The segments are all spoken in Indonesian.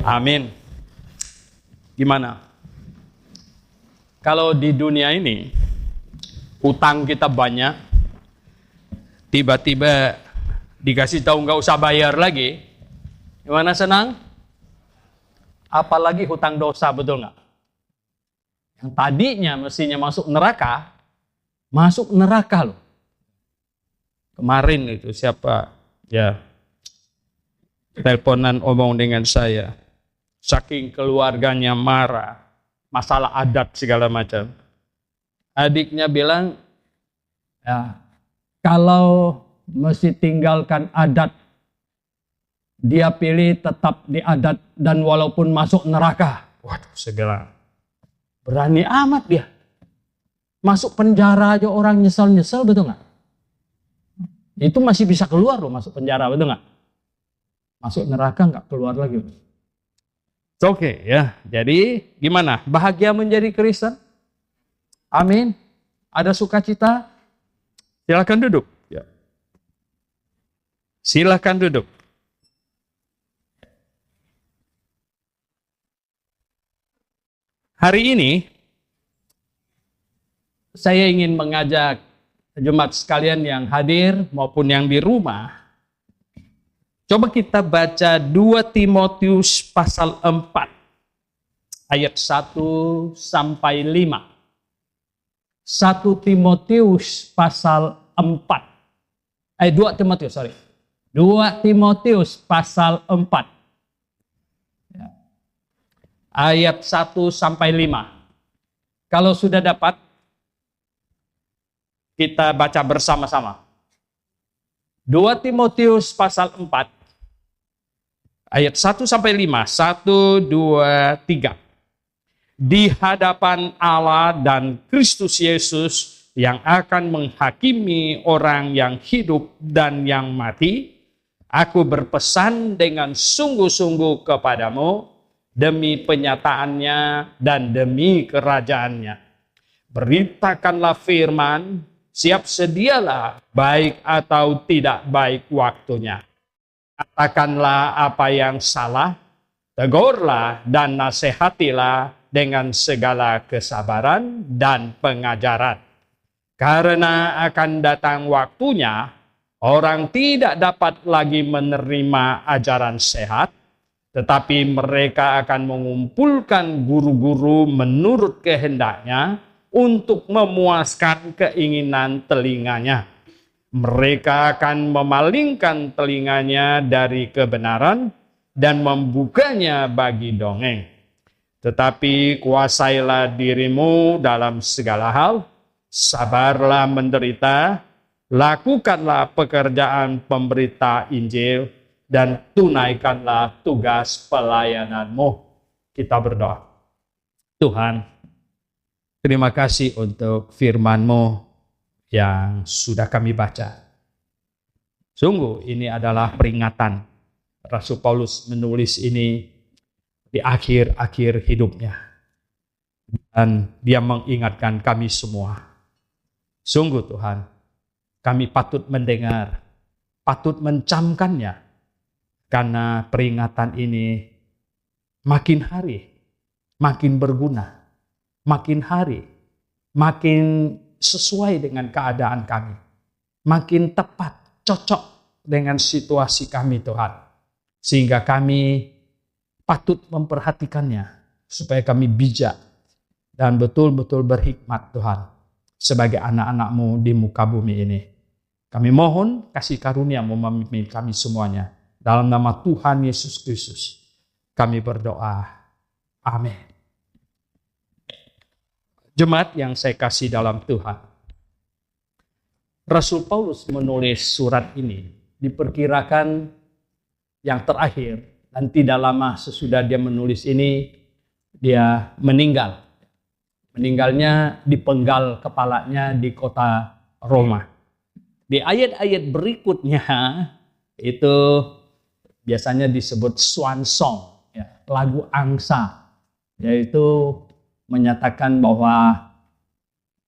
Amin. Gimana? Kalau di dunia ini utang kita banyak, tiba-tiba dikasih tahu nggak usah bayar lagi, gimana senang? Apalagi hutang dosa, betul nggak? Yang tadinya mestinya masuk neraka loh. Kemarin itu siapa ya teleponan omong dengan saya, saking keluarganya marah, masalah adat segala macam. Adiknya bilang, ya kalau mesti tinggalkan adat, dia pilih tetap di adat dan walaupun masuk neraka. Waduh, saya bilang, berani amat dia. Masuk penjara aja orang nyesel-nyesel, betul nggak? Itu masih bisa keluar loh masuk penjara, betul nggak? Masuk neraka nggak keluar lagi. Oke ya, jadi gimana? Bahagia menjadi Kristen? Amin. Ada sukacita? Silakan duduk. Ya. Silakan duduk. Hari ini saya ingin mengajak jemaat sekalian yang hadir maupun yang di rumah. Coba kita baca 2 Timotius pasal 4 ayat 1 sampai 5. 1 Timotius pasal 4. 2 Timotius pasal 4. Ayat 1 sampai 5. Kalau sudah dapat, kita baca bersama-sama. 2 Timotius pasal 4 ayat 1 sampai 5. 1, 2, 3. Di hadapan Allah dan Kristus Yesus yang akan menghakimi orang yang hidup dan yang mati, aku berpesan dengan sungguh-sungguh kepadamu demi penyataannya dan demi kerajaannya. Beritakanlah firman, siap sedialah baik atau tidak baik waktunya. Katakanlah apa yang salah, tegurlah dan nasihatilah dengan segala kesabaran dan pengajaran. Karena akan datang waktunya, orang tidak dapat lagi menerima ajaran sehat, tetapi mereka akan mengumpulkan guru-guru menurut kehendaknya, untuk memuaskan keinginan telinganya. Mereka akan memalingkan telinganya dari kebenaran dan membukanya bagi dongeng. Tetapi kuasailah dirimu dalam segala hal, sabarlah menderita, lakukanlah pekerjaan pemberita Injil, dan tunaikanlah tugas pelayananmu. Kita berdoa. Tuhan, terima kasih untuk firman-Mu yang sudah kami baca. Sungguh ini adalah peringatan. Rasul Paulus menulis ini di akhir-akhir hidupnya. Dan dia mengingatkan kami semua. Sungguh Tuhan, kami patut mendengar, patut mencamkannya. Karena peringatan ini makin hari, makin berguna. Makin hari, makin sesuai dengan keadaan kami. Makin tepat, cocok dengan situasi kami Tuhan. Sehingga kami patut memperhatikannya. Supaya kami bijak dan betul-betul berhikmat Tuhan. Sebagai anak-anak-Mu di muka bumi ini. Kami mohon kasih karunia-Mu memimpin kami semuanya. Dalam nama Tuhan Yesus Kristus. Kami berdoa. Amin. Jemaat yang saya kasih dalam Tuhan. Rasul Paulus menulis surat ini diperkirakan yang terakhir dan tidak lama sesudah dia menulis ini dia meninggal. Meninggalnya dipenggal kepalanya di kota Roma. Di ayat-ayat berikutnya itu biasanya disebut swan song, ya, lagu angsa, yaitu menyatakan bahwa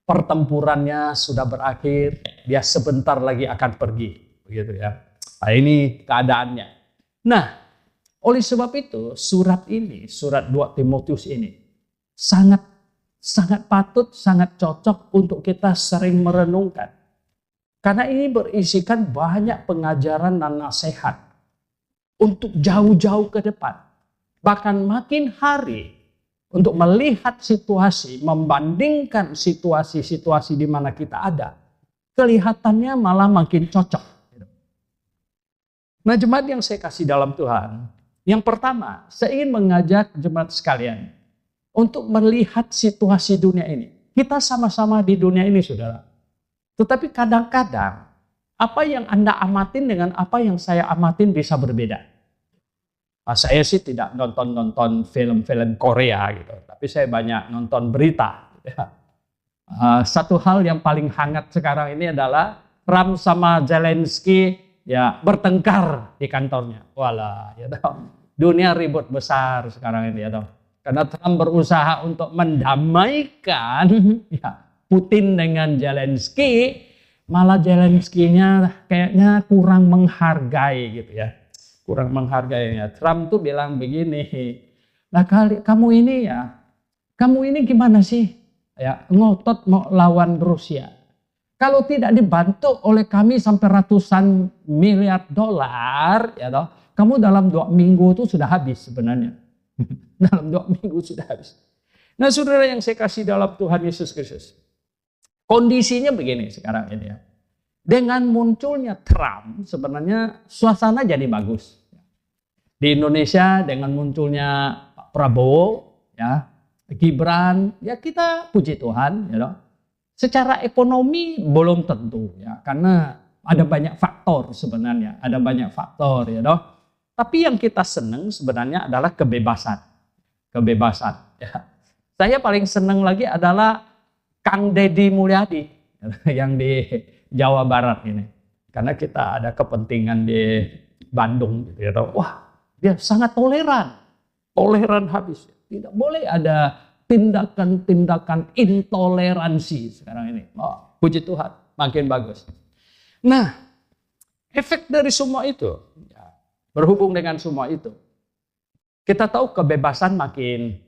pertempurannya sudah berakhir, dia sebentar lagi akan pergi, begitu ya. Nah, ini keadaannya. Nah, Oleh sebab itu, surat ini, surat 2 Timotius ini, sangat patut, sangat cocok untuk kita sering merenungkan. Karena ini berisikan banyak pengajaran dan nasihat untuk jauh-jauh ke depan. Bahkan makin hari untuk melihat situasi, membandingkan situasi-situasi di mana kita ada, kelihatannya malah makin cocok. Nah, jemaat yang saya kasih dalam Tuhan, yang pertama, saya ingin mengajak jemaat sekalian untuk melihat situasi dunia ini. Kita sama-sama di dunia ini, saudara. Tetapi kadang-kadang, apa yang Anda amatin dengan apa yang saya amatin bisa berbeda. Saya sih tidak nonton film-film Korea gitu, tapi saya banyak nonton berita. Satu hal yang paling hangat sekarang ini adalah Trump sama Zelensky ya bertengkar di kantornya. Walah, ya toh. Dunia ribut besar sekarang ini ya toh. Karena Trump berusaha untuk mendamaikan ya, Putin dengan Zelensky, malah Zelensky-nya kayaknya kurang menghargai gitu ya. Kurang menghargainya. Trump tuh bilang begini, nah kamu ini gimana sih? Ya, ngotot mau lawan Rusia. Kalau tidak dibantu oleh kami sampai ratusan miliar dolar, ya toh, kamu dalam 2 minggu itu sudah habis sebenarnya. Dalam 2 minggu sudah habis. Nah, saudara yang saya kasih dalam Tuhan Yesus Kristus, kondisinya begini sekarang ini ya. Dengan munculnya Trump, sebenarnya suasana jadi bagus. Di Indonesia dengan munculnya Pak Prabowo, ya, Gibran, ya kita puji Tuhan, ya toh. Secara ekonomi belum tentu, ya, karena ada banyak faktor sebenarnya, ada banyak faktor, ya toh. Tapi yang kita senang sebenarnya adalah kebebasan, ya. Saya paling senang lagi adalah Kang Deddy Mulyadi yang di Jawa Barat ini, karena kita ada kepentingan di Bandung, gitu, ya toh. Wah, dia sangat toleran habis. Tidak boleh ada tindakan-tindakan intoleransi sekarang ini. Oh, puji Tuhan, makin bagus. Nah, efek dari semua itu, ya, berhubung dengan semua itu, kita tahu kebebasan makin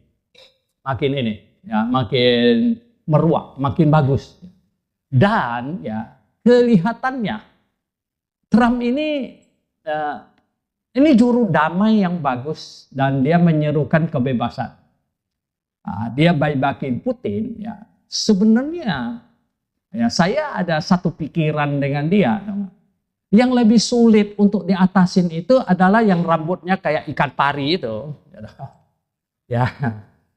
ini, ya, makin meruak, makin bagus. Dan ya kelihatannya Trump ini juru damai yang bagus dan dia menyerukan kebebasan. Dia baibakin Putin, ya. Sebenarnya ya saya ada satu pikiran dengan dia. Yang lebih sulit untuk diatasin itu adalah yang rambutnya kayak ikan pari itu. Ya,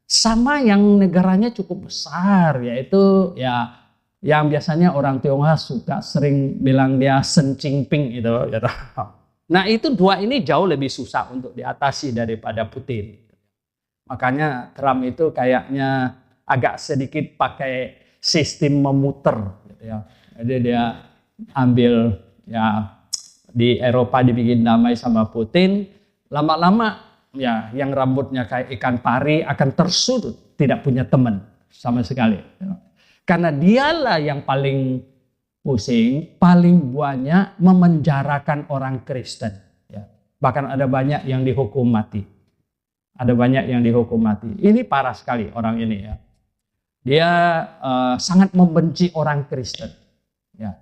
sama yang negaranya cukup besar, yaitu ya yang biasanya orang Tionghoa suka sering bilang dia Xi Jinping itu. Ya. Nah, itu dua ini jauh lebih susah untuk diatasi daripada Putin. Makanya Trump itu kayaknya agak sedikit pakai sistem memutar gitu ya. Jadi dia ambil ya di Eropa dibikin damai sama Putin, lama-lama ya yang rambutnya kayak ikan pari akan tersudut, tidak punya teman sama sekali. Karena dialah yang paling pusing, paling banyak memenjarakan orang Kristen. Ya. Bahkan ada banyak yang dihukum mati. Ini parah sekali orang ini ya. Dia sangat membenci orang Kristen. Ya.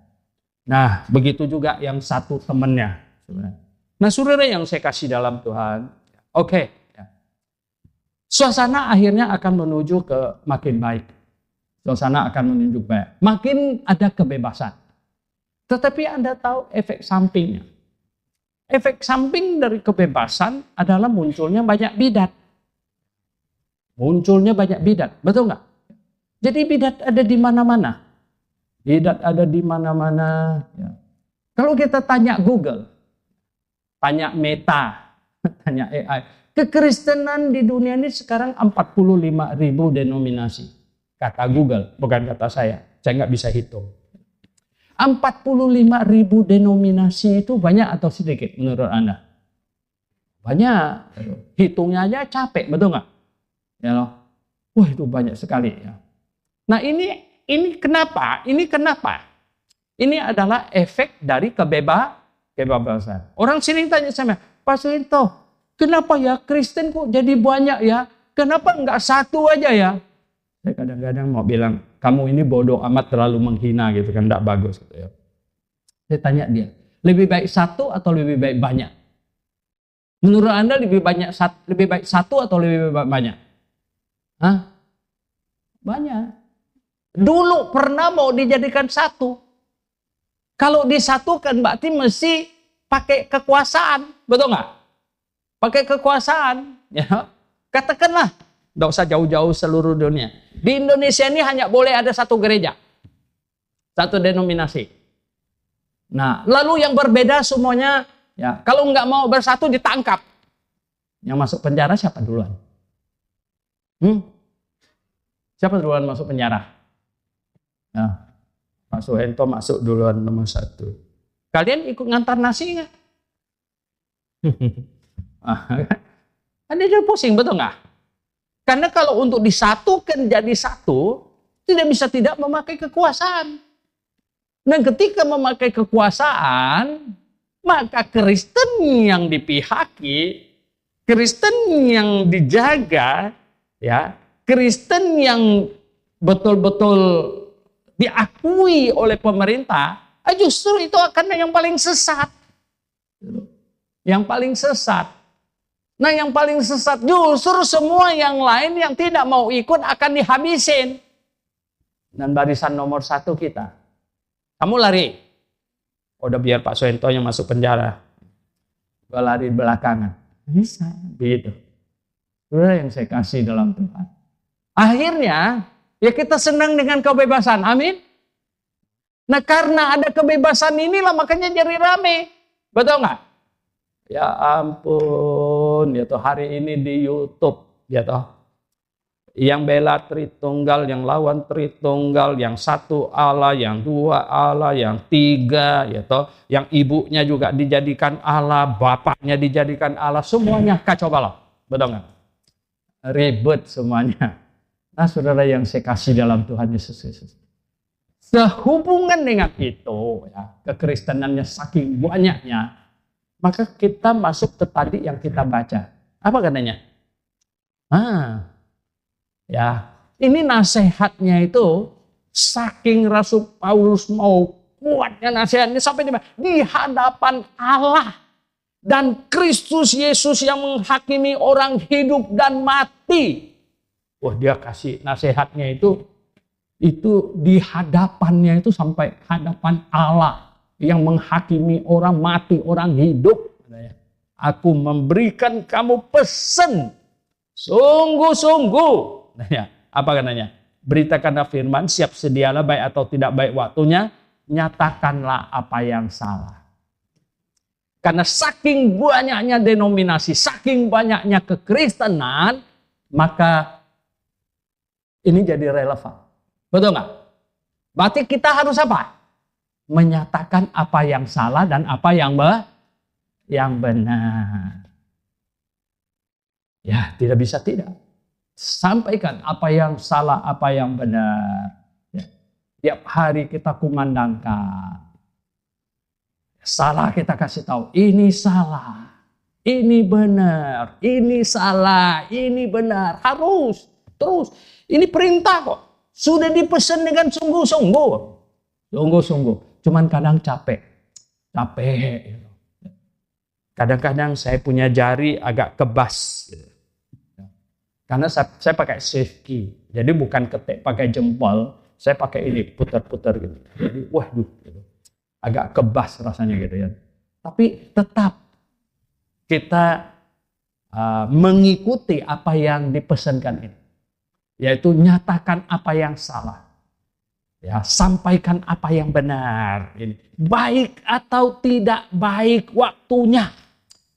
Nah, begitu juga yang satu temannya. Nah, saudara yang saya kasih dalam Tuhan, oke. Ya. Suasana akhirnya akan menuju ke makin baik. Makin ada kebebasan. Tetapi Anda tahu efek sampingnya. Efek samping dari kebebasan adalah munculnya banyak bidat. Betul nggak? Jadi bidat ada di mana-mana. Ya. Kalau kita tanya Google, tanya Meta, tanya AI, kekristenan di dunia ini sekarang 45.000 denominasi. Kata Google, bukan kata saya nggak bisa hitung. 45.000 denominasi itu banyak atau sedikit menurut Anda? Banyak. Hitungnya aja capek, betul nggak? Ya loh. Wah, itu banyak sekali ya. Nah, ini kenapa? Ini adalah efek dari kebebasan. Orang sering tanya sama, Pak Suhinto, Kenapa ya Kristen kok jadi banyak ya? Kenapa enggak satu aja ya? Saya kadang-kadang mau bilang, kamu ini bodoh amat, terlalu menghina gitu kan, enggak bagus gitu ya. Saya tanya dia, lebih baik satu atau lebih baik banyak? Menurut Anda lebih baik satu atau lebih baik banyak? Hah? Banyak. Dulu pernah mau dijadikan satu. Kalau disatukan berarti mesti pakai kekuasaan, betul nggak? Pakai kekuasaan, ya. Katakanlah, nggak usah jauh-jauh seluruh dunia. Di Indonesia ini hanya boleh ada satu gereja, satu denominasi. Nah, lalu yang berbeda semuanya, ya, kalau nggak mau bersatu ditangkap. Yang masuk penjara siapa duluan? Siapa duluan masuk penjara? Nah, Pak Soeharto masuk duluan nomor 1. Kalian ikut ngantar nasi nggak? Anda jadi pusing, betul nggak? Karena kalau untuk disatukan jadi satu, tidak bisa tidak memakai kekuasaan. Dan ketika memakai kekuasaan, maka Kristen yang dipihaki, Kristen yang dijaga, ya, Kristen yang betul-betul diakui oleh pemerintah, justru itu akan yang paling sesat. Yang paling sesat. Nah, yang paling sesat justru semua yang lain yang tidak mau ikut akan dihabisin. Dan barisan nomor 1 kita. Kamu lari. Udah biar Pak Soeharto yang masuk penjara. Gua lari belakangan. Bisa. Begitu. Itulah yang saya kasih dalam Tuhan. Akhirnya, ya kita senang dengan kebebasan. Amin. Nah, karena ada kebebasan inilah makanya jadi rame. Betul nggak? Ya ampun, ya toh hari ini di YouTube, ya toh. Yang bela Tritunggal, yang lawan Tritunggal, yang satu Allah, yang dua Allah, yang tiga, ya toh. Yang ibunya juga dijadikan Allah, bapaknya dijadikan Allah, semuanya kacau balau. Betul nggak? Ribet semuanya. Nah, saudara yang saya kasih dalam Tuhan Yesus Kristus. Sehubungan dengan itu, ya, kekristenannya saking banyaknya, maka kita masuk ke tadi yang kita baca. Apa katanya? Ya, ini nasihatnya itu saking Rasul Paulus mau kuatnya nasihatnya sampai di hadapan Allah dan Kristus Yesus yang menghakimi orang hidup dan mati. Wah, dia kasih nasihatnya itu di hadapannya itu sampai hadapan Allah yang menghakimi orang mati, orang hidup. Aku memberikan kamu pesan, sungguh-sungguh. Apa katanya? Beritakanlah firman, siap sedialah baik atau tidak baik waktunya, nyatakanlah apa yang salah. Karena saking banyaknya denominasi, saking banyaknya kekristenan, maka ini jadi relevan. Betul nggak? Berarti kita harus apa? Menyatakan apa yang salah dan apa yang benar. Ya, tidak bisa tidak. Sampaikan apa yang salah, apa yang benar. Ya. Tiap hari kita kumandangkan. Salah kita kasih tahu, ini salah, ini benar, ini salah, ini benar. Harus, terus. Ini perintah kok. Sudah dipesan dengan sungguh-sungguh. Sungguh-sungguh. Cuman kadang capek. Kadang-kadang saya punya jari agak kebas. Karena saya pakai safe key. Jadi bukan ketik pakai jempol. Saya pakai ini, putar-putar gitu. Jadi waduh. Gitu. Agak kebas rasanya gitu ya. Tapi tetap kita mengikuti apa yang dipesankan ini. Yaitu nyatakan apa yang salah. Ya, sampaikan apa yang benar. Ini. Baik atau tidak baik waktunya.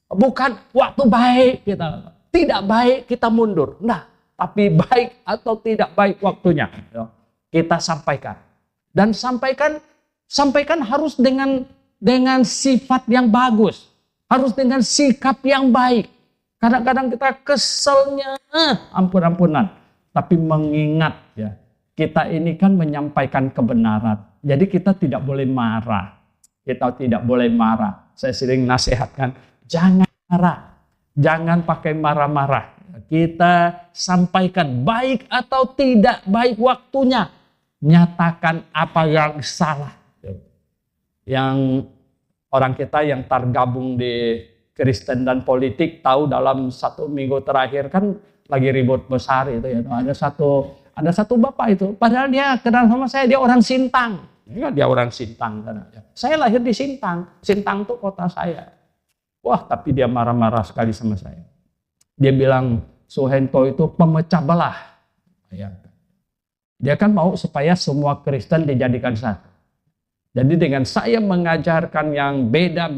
Bukan waktu baik kita. Tidak baik kita mundur. Nah, tapi baik atau tidak baik waktunya. Kita sampaikan. Dan sampaikan harus dengan sifat yang bagus. Harus dengan sikap yang baik. Kadang-kadang kita keselnya ampun-ampunan. Tapi mengingat ya, kita ini kan menyampaikan kebenaran. Jadi kita tidak boleh marah. Kita tidak boleh marah. Saya sering nasihatkan, jangan marah. Jangan pakai marah-marah. Kita sampaikan baik atau tidak baik waktunya. Nyatakan apa yang salah. Yang orang kita yang tergabung di Kristen dan politik tahu dalam 1 minggu terakhir kan lagi ribut besar itu ya. Ada satu bapak itu, padahal dia kenal sama saya, dia orang Sintang. Dia orang Sintang. Saya lahir di Sintang. Sintang itu kota saya. Wah, tapi dia marah-marah sekali sama saya. Dia bilang Suharto itu pemecah belah. Dia kan mau supaya semua Kristen dijadikan satu. Jadi dengan saya mengajarkan yang beda.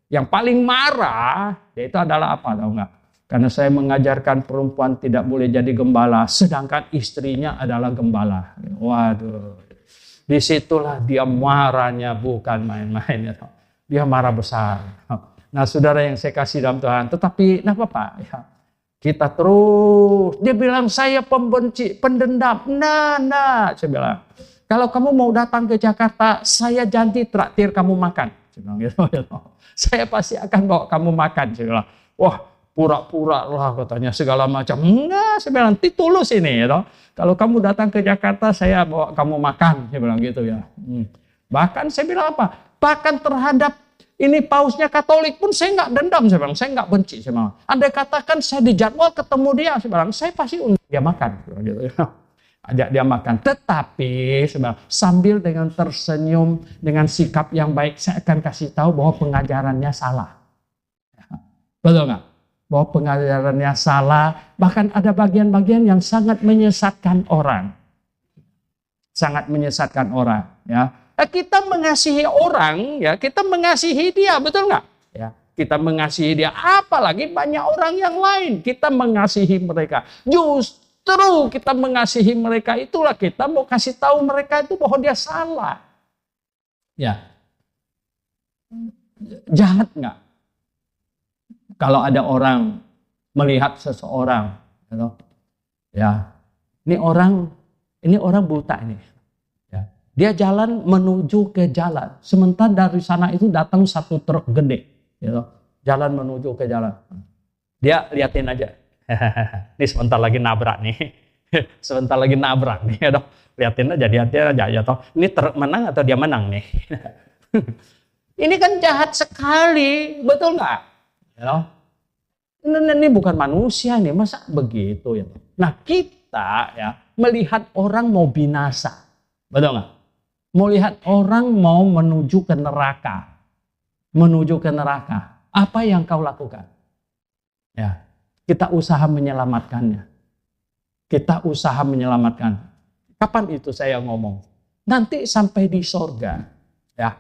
Yang paling marah, itu adalah apa? Tahu nggak? Karena saya mengajarkan perempuan tidak boleh jadi gembala, sedangkan istrinya adalah gembala. Waduh, disitulah dia marahnya bukan main-main. Dia marah besar. Nah, saudara yang saya kasih dalam Tuhan, tetapi kenapa Pak? Ya, kita terus, dia bilang saya pembenci, pendendam. Nah, saya bilang, kalau kamu mau datang ke Jakarta, saya janji traktir kamu makan. Saya bilang gitu. Saya pasti akan bawa kamu makan. Saya bilang, wah, pura-pura lah katanya segala macam. Enggak, saya bilang nanti tulus ini ya. Kalau kamu datang ke Jakarta saya bawa kamu makan, saya bilang gitu ya. Bahkan saya bilang apa? Bahkan terhadap ini pausnya Katolik pun saya nggak dendam, saya bilang saya nggak benci, saya bilang. Andai katakan saya dijadwal ketemu dia, saya bilang saya pasti undang dia makan, gitu ya. Ajak dia makan. Tetapi saya bilang, sambil dengan tersenyum dengan sikap yang baik saya akan kasih tahu bahwa pengajarannya salah. Betul nggak? Bahwa pengajarannya salah, bahkan ada bagian-bagian yang sangat menyesatkan orang. Sangat menyesatkan orang, ya. Kita mengasihi orang, ya, kita mengasihi dia, betul nggak? Ya, kita mengasihi dia, apalagi banyak orang yang lain, kita mengasihi mereka. Justru kita mengasihi mereka itulah kita mau kasih tahu mereka itu bahwa dia salah. Ya. Jahat nggak? Kalau ada orang melihat seseorang, ya, ini orang buta ini, ya, dia jalan menuju ke jalan, sementara dari sana itu datang satu truk gede, jalan menuju ke jalan, dia liatin aja, ini sebentar lagi nabrak nih, liatin aja, ini truk menang atau dia menang nih, ini kan jahat sekali, betul nggak? Ini bukan manusia nih, masa begitu ya? Nah kita ya melihat orang mau binasa, betul nggak? Melihat orang mau menuju ke neraka, apa yang kau lakukan? Ya, kita usaha menyelamatkannya. Kapan itu saya ngomong? Nanti sampai di sorga, ya.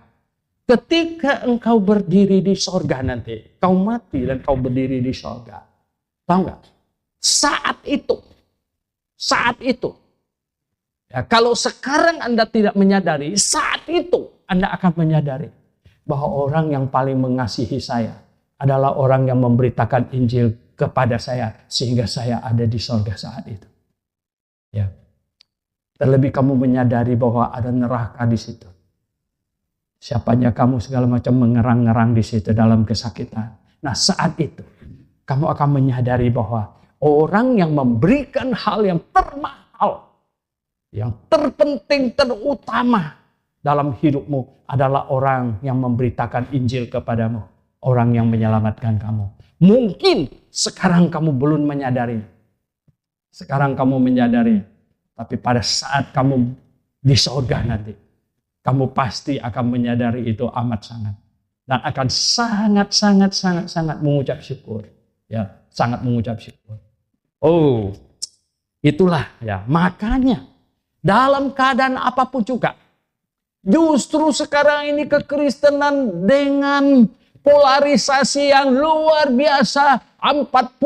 Ketika engkau berdiri di sorga nanti, kau mati dan kau berdiri di sorga. Tahu nggak? Saat itu. Ya, kalau sekarang Anda tidak menyadari, saat itu Anda akan menyadari bahwa orang yang paling mengasihi saya adalah orang yang memberitakan Injil kepada saya sehingga saya ada di sorga saat itu. Ya. Terlebih kamu menyadari bahwa ada neraka di situ. Siapanya kamu segala macam mengerang-ngerang di situ dalam kesakitan. Nah saat itu kamu akan menyadari bahwa orang yang memberikan hal yang termahal, yang terpenting, terutama dalam hidupmu adalah orang yang memberitakan Injil kepadamu. Orang yang menyelamatkan kamu. Mungkin sekarang kamu belum menyadari. Tapi pada saat kamu di surga nanti, kamu pasti akan menyadari itu amat sangat. Dan akan sangat mengucap syukur. Ya, sangat mengucap syukur. Oh, itulah ya. Makanya, dalam keadaan apapun juga, justru sekarang ini kekristenan dengan polarisasi yang luar biasa. 45.000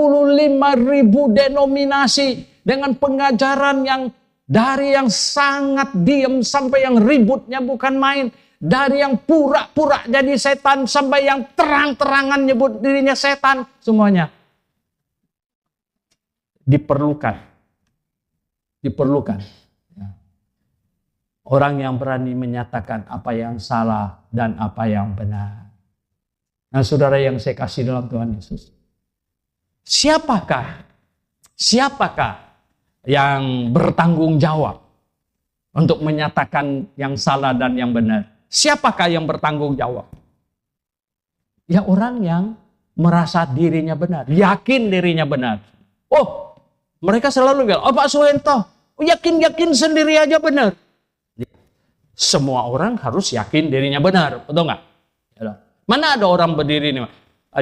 denominasi dengan pengajaran yang dari yang sangat diam sampai yang ributnya bukan main. Dari yang pura-pura jadi setan sampai yang terang-terangan nyebut dirinya setan. Semuanya diperlukan. Orang yang berani menyatakan apa yang salah dan apa yang benar. Nah, saudara yang saya kasih dalam Tuhan Yesus, siapakah yang bertanggung jawab untuk menyatakan yang salah dan yang benar? Siapakah yang bertanggung jawab? Ya orang yang merasa dirinya benar, yakin dirinya benar. Oh, mereka selalu bilang, oh Pak Suwento, yakin sendiri aja benar. Semua orang harus yakin dirinya benar, betul nggak? Mana ada orang berdiri nih,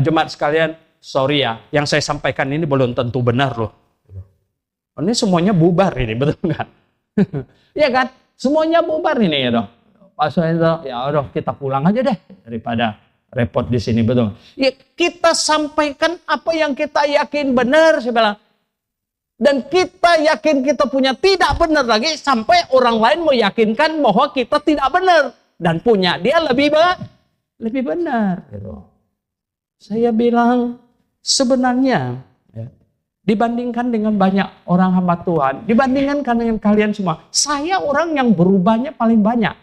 jemaat sekalian, sorry ya, yang saya sampaikan ini belum tentu benar loh. Ini semuanya bubar ini, betul nggak? Iya kan? Semuanya bubar ini ya dong. Pak Suwento, ya udah kita pulang aja deh daripada repot di sini, betul. Ya kita sampaikan apa yang kita yakin benar, saya bilang. Dan kita yakin kita punya tidak benar lagi sampai orang lain meyakinkan bahwa kita tidak benar dan punya dia lebih benar. Gitu. Saya bilang sebenarnya ya, dibandingkan dengan banyak orang hamba Tuhan, dibandingkan dengan kalian semua, saya orang yang berubahnya paling banyak.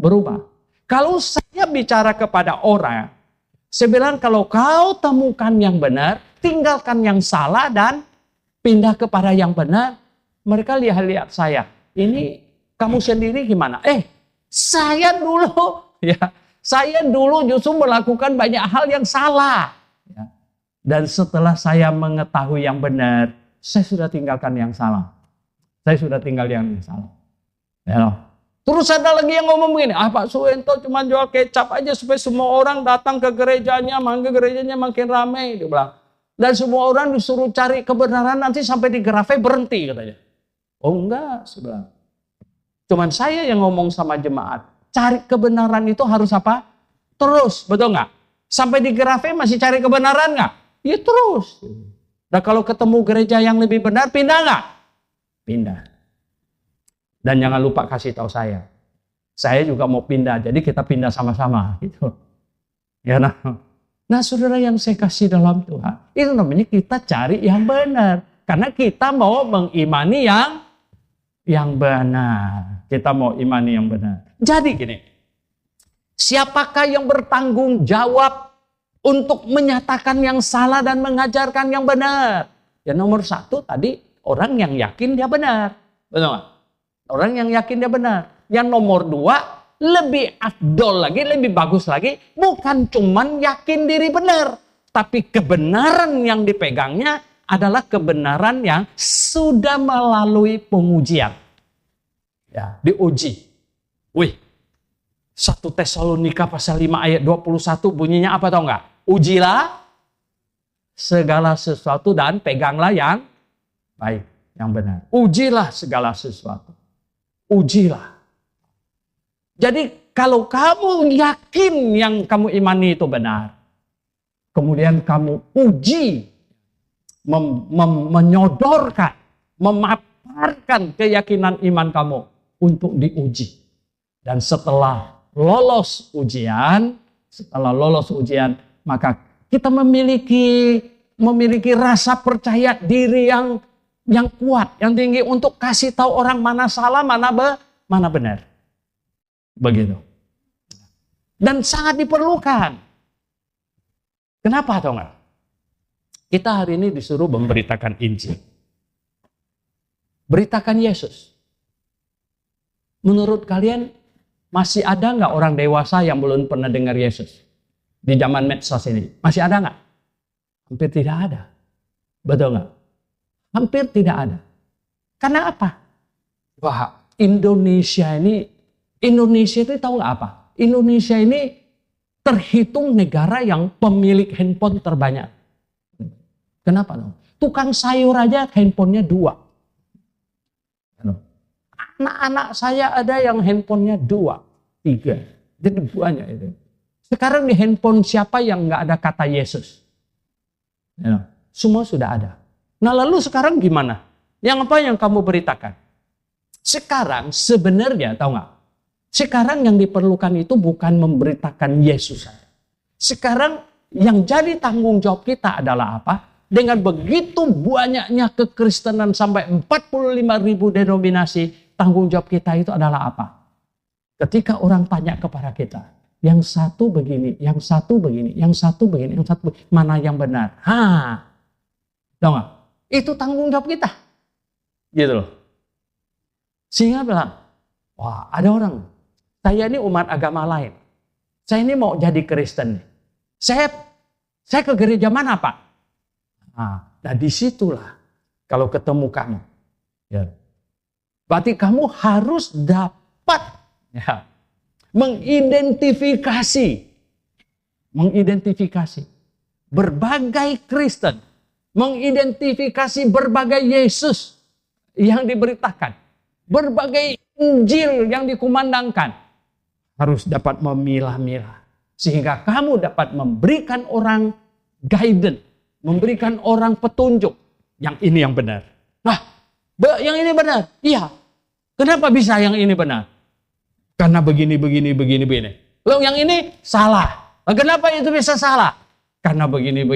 Berubah. Kalau saya bicara kepada orang, saya bilang kalau kau temukan yang benar, tinggalkan yang salah dan pindah kepada yang benar. Mereka lihat saya. Ini kamu sendiri gimana? Saya dulu justru melakukan banyak hal yang salah. Ya. Dan setelah saya mengetahui yang benar, saya sudah tinggalkan yang salah. Saya sudah tinggal yang salah. Ya. Terus ada lagi yang ngomong begini, Pak Suwento cuma jual kecap aja supaya semua orang datang ke gerejanya, gerejanya makin ramai. Dia bilang. Dan semua orang disuruh cari kebenaran nanti sampai di Gerafe berhenti katanya. Oh enggak, sebelah. Cuman saya yang ngomong sama jemaat, cari kebenaran itu harus apa? Terus, betul nggak? Sampai di Gerafe masih cari kebenaran nggak? Ya terus. Dan kalau ketemu gereja yang lebih benar, pindah nggak? Pindah. Dan jangan lupa kasih tahu saya. Saya juga mau pindah, jadi kita pindah sama-sama gitu. Ya nah. Nah saudara yang saya kasih dalam Tuhan, itu namanya kita cari yang benar. Karena kita mau mengimani yang benar. Kita mau imani yang benar. Jadi gini, siapakah yang bertanggung jawab untuk menyatakan yang salah dan mengajarkan yang benar? Ya nomor satu tadi, orang yang yakin dia benar. Betul nggak? Orang yang yakin dia benar. Yang nomor dua, lebih afdol lagi, lebih bagus lagi, bukan cuman yakin diri benar, tapi kebenaran yang dipegangnya adalah kebenaran yang sudah melalui pengujian. Ya, diuji. 1 Tesalonika pasal 5 ayat 21 bunyinya apa tau nggak? Ujilah segala sesuatu dan peganglah yang baik, yang benar. Ujilah segala sesuatu. Ujilah. Jadi kalau kamu yakin yang kamu imani itu benar, kemudian kamu uji, menyodorkan, memaparkan keyakinan iman kamu untuk diuji. Dan setelah lolos ujian, maka kita memiliki rasa percaya diri yang kuat, yang tinggi untuk kasih tahu orang mana salah, mana benar. Begitu. Dan sangat diperlukan. Kenapa atau enggak? Kita hari ini disuruh memberitakan Injil. Beritakan Yesus. Menurut kalian masih ada enggak orang dewasa yang belum pernah dengar Yesus? Di zaman medsos ini. Masih ada enggak? Hampir tidak ada. Betul enggak? Hampir tidak ada. Karena apa? Wah, Indonesia itu tahu nggak apa? Indonesia ini terhitung negara yang pemilik handphone terbanyak. Kenapa dong? Tukang sayur aja handphonenya 2. Anak-anak saya ada yang handphonenya 2, 3. Jadi banyak itu. Sekarang di handphone siapa yang nggak ada kata Yesus? Semua sudah ada. Nah lalu sekarang gimana? Yang apa yang kamu beritakan? Sekarang sebenarnya tahu nggak? Sekarang yang diperlukan itu bukan memberitakan Yesus saja. Sekarang yang jadi tanggung jawab kita adalah apa? Dengan begitu banyaknya kekristenan sampai 45.000 denominasi, tanggung jawab kita itu adalah apa? Ketika orang tanya kepada kita, yang satu begini, yang satu begini, yang satu begini, yang satu begini. Mana yang benar? Tahu nggak? Itu tanggung jawab kita. Gitu loh. Sehingga bilang, wah ada orang, saya ini umat agama lain. Saya ini mau jadi Kristen. Saya ke gereja mana Pak? Nah disitulah kalau ketemu kamu. Ya. Berarti kamu harus dapat mengidentifikasi berbagai Kristen, mengidentifikasi berbagai Yesus yang diberitakan, berbagai Injil yang dikumandangkan. Harus dapat memilah-milah sehingga kamu dapat memberikan orang guidance, memberikan orang petunjuk yang ini yang benar. Yang ini benar. Iya. Kenapa bisa yang ini benar? Karena begini. Lalu yang ini salah. Kenapa itu bisa salah? Karena begini.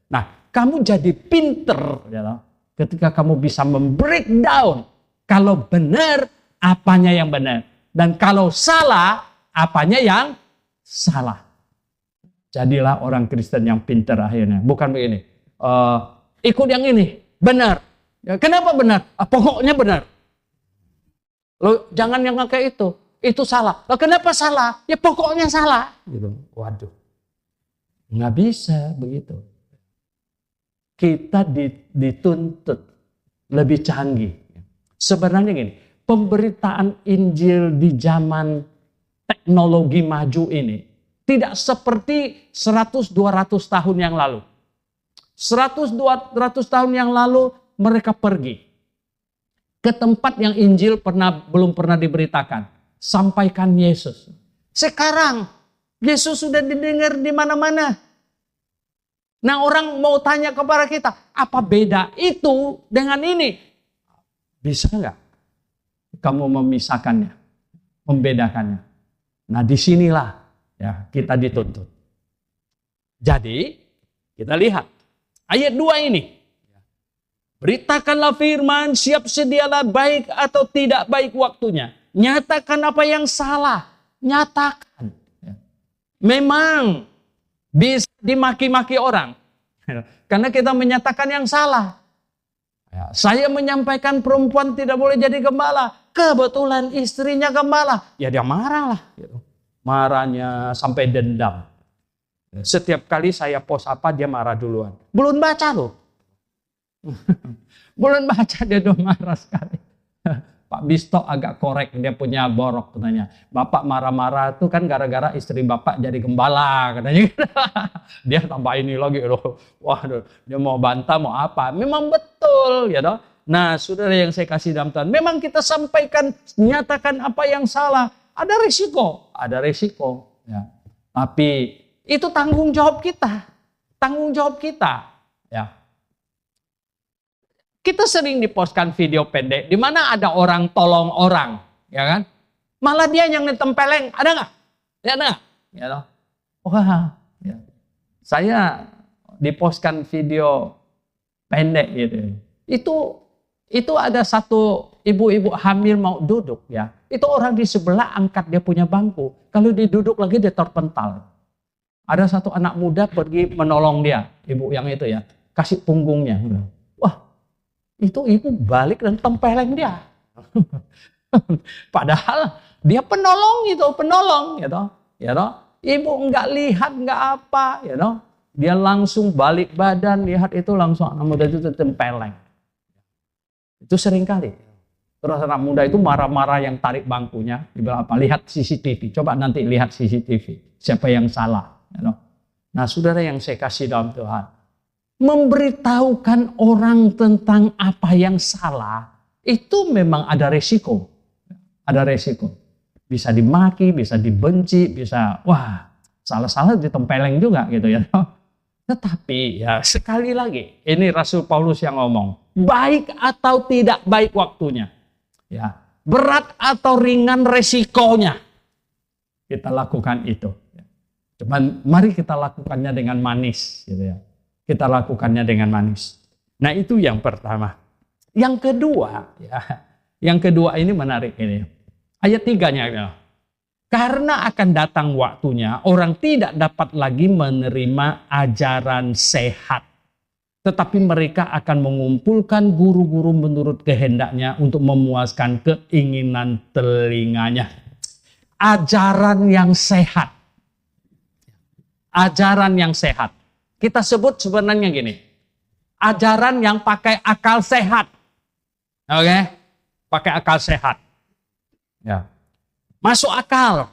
Nah, kamu jadi pinter ketika kamu bisa membreakdown kalau benar apanya yang benar dan kalau salah apanya yang salah. Jadilah orang Kristen yang pinter akhirnya. Bukan begini. Ikut yang ini benar. Ya, kenapa benar? Pokoknya benar. Lo jangan yang kayak itu salah. Lo kenapa salah? Ya pokoknya salah. Gitu. Waduh, nggak bisa begitu. Kita dituntut lebih canggih. Sebenarnya gini, pemberitaan Injil di zaman teknologi maju ini tidak seperti 100-200 tahun yang lalu. 100-200 tahun yang lalu mereka pergi ke tempat yang Injil belum pernah diberitakan. Sampaikan Yesus. Sekarang Yesus sudah didengar di mana-mana. Nah orang mau tanya kepada kita, apa beda itu dengan ini? Bisa nggak kamu memisahkannya, membedakannya? Nah disinilah ya kita dituntut. Jadi kita lihat ayat 2 ini. Beritakanlah firman, siap sedialah baik atau tidak baik waktunya. Nyatakan apa yang salah, nyatakan. Memang bisa dimaki-maki orang. Karena kita menyatakan yang salah. Saya menyampaikan perempuan tidak boleh jadi gembala. Kebetulan istrinya gembala. Ya dia marah lah. Marahnya sampai dendam. Setiap kali saya post apa dia marah duluan. Belum baca loh. Belum baca dia udah marah sekali. Pak Bisto agak korek, dia punya borok katanya. Bapak marah-marah itu kan gara-gara istri bapak jadi gembala katanya. Dia tambah ini lagi loh. Wah, dia mau bantah mau apa? Memang betul ya toh. Nah, saudara yang saya kasih dalam Tuhan, memang kita sampaikan, nyatakan apa yang salah. Ada resiko ya. Tapi itu tanggung jawab kita. Ya. Kita sering dipostkan video pendek di mana ada orang tolong orang, ya kan? Malah dia yang ditempeleng, ada nggak? Ya ada, ya loh. Wah, ya. Saya dipostkan video pendek gitu. Itu ada satu ibu-ibu hamil mau duduk ya. Itu orang di sebelah angkat dia punya bangku. Kalau dia duduk lagi dia terpental. Ada satu anak muda pergi menolong dia, ibu yang itu ya, kasih punggungnya. Itu ibu balik dan tempeleng dia. Padahal dia penolong gitu. Ya toh. Ibu enggak lihat, enggak apa, ya toh. Dia langsung balik badan, lihat itu langsung anak muda itu tempeleng. Itu sering kali. Terus anak muda itu marah-marah yang tarik bangkunya. Dibilang apa? Lihat CCTV. Coba nanti lihat CCTV. Siapa yang salah. Ya toh. Nah saudara yang saya kasih dalam Tuhan. Memberitahukan orang tentang apa yang salah itu memang ada resiko. Bisa dimaki, bisa dibenci, bisa salah-salah ditempeleng juga gitu ya. Tetapi ya sekali lagi ini Rasul Paulus yang ngomong, baik atau tidak baik waktunya. Ya, berat atau ringan resikonya. Kita lakukan itu. Cuman mari kita lakukannya dengan manis gitu ya. Kita lakukannya dengan manis. Nah itu yang pertama. Yang kedua ini menarik ini. Ayat 3-nya. Karena akan datang waktunya orang tidak dapat lagi menerima ajaran sehat. Tetapi mereka akan mengumpulkan guru-guru menurut kehendaknya untuk memuaskan keinginan telinganya. Ajaran yang sehat. Ajaran yang sehat. Kita sebut sebenarnya gini. Ajaran yang pakai akal sehat. Oke? Pakai akal sehat. Ya. Masuk akal.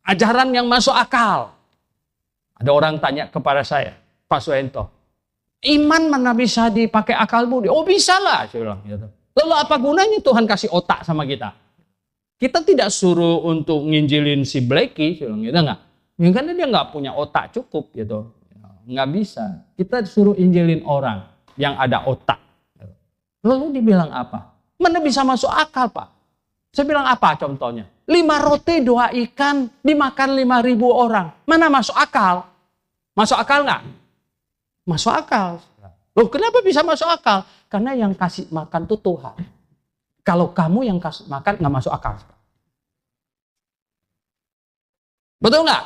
Ajaran yang masuk akal. Ada orang tanya kepada saya, Pak Suhento, iman mana bisa dipakai akal budi? Oh bisa lah, saya bilang gitu. Lalu apa gunanya Tuhan kasih otak sama kita? Kita tidak suruh untuk nginjilin si Blackie, saya bilang gitu enggak. Ya, karena dia nggak punya otak cukup gitu. Nggak bisa. Kita suruh injilin orang yang ada otak. Lalu dibilang apa? Mana bisa masuk akal, Pak? Saya bilang apa contohnya? 5 roti 2 ikan dimakan 5.000 orang. Mana masuk akal? Masuk akal nggak? Masuk akal. Loh kenapa bisa masuk akal? Karena yang kasih makan itu Tuhan. Kalau kamu yang kasih makan nggak masuk akal. Betul nggak?